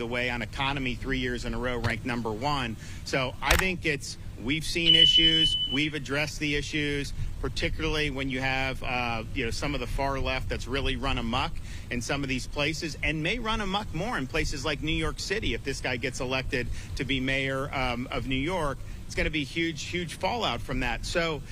the way on economy 3 years in a row, ranked #1. So I think we've seen issues, we've addressed the issues, particularly when you have some of the far left that's really run amok in some of these places, and may run amok more in places like New York City. If this guy gets elected to be mayor of New York, it's going to be huge fallout from that. So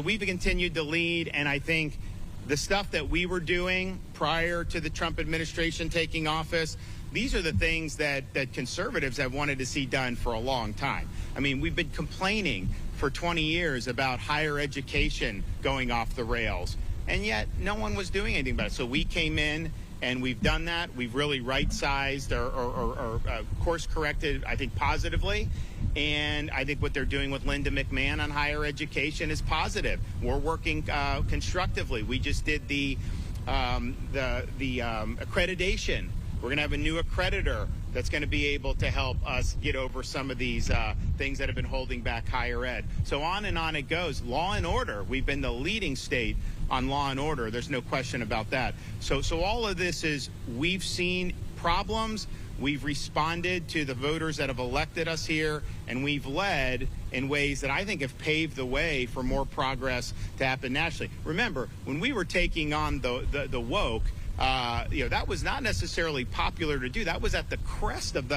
we've continued to lead, and I think the stuff that we were doing prior to the Trump administration taking office, these are the things that conservatives have wanted to see done for a long time. I mean, we've been complaining for 20 years about higher education going off the rails, and yet no one was doing anything about it. So we came in and we've done that. We've really right-sized or course-corrected, I think, positively. And I think what they're doing with Linda McMahon on higher education is positive. We're working constructively. We just did the accreditation. We're going to have a new accreditor that's going to be able to help us get over some of these things that have been holding back higher ed. So on it goes. Law and order. We've been the leading state on law and order. There's no question about that. So all of this is, we've seen problems. We've responded to the voters that have elected us here, and we've led in ways that I think have paved the way for more progress to happen nationally. Remember, when we were taking on the woke, that was not necessarily popular to do. That was at the crest of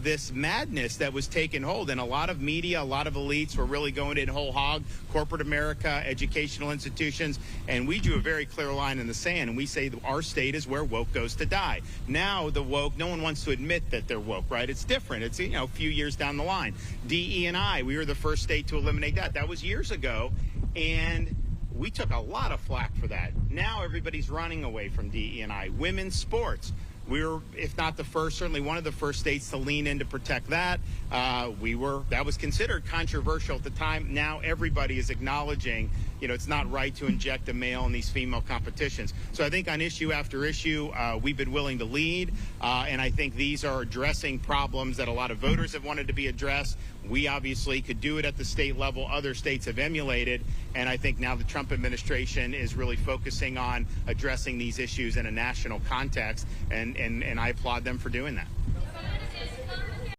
this madness that was taking hold, and a lot of media, a lot of elites were really going in whole hog. Corporate America, educational institutions, and we drew a very clear line in the sand, and we say our state is where woke goes to die. Now the woke, no one wants to admit that they're woke, right? It's different. It's a few years down the line. DE&I, we were the first state to eliminate that. That was years ago, and we took a lot of flack for that. Now everybody's running away from DE&I. Women's sports. We were, if not the first, certainly one of the first states to lean in to protect that. That was considered controversial at the time. Now everybody is acknowledging, it's not right to inject a male in these female competitions. So I think on issue after issue, we've been willing to lead, and I think these are addressing problems that a lot of voters have wanted to be addressed. We obviously could do it at the state level. Other states have emulated, and I think now the Trump administration is really focusing on addressing these issues in a national context, and I applaud them for doing that.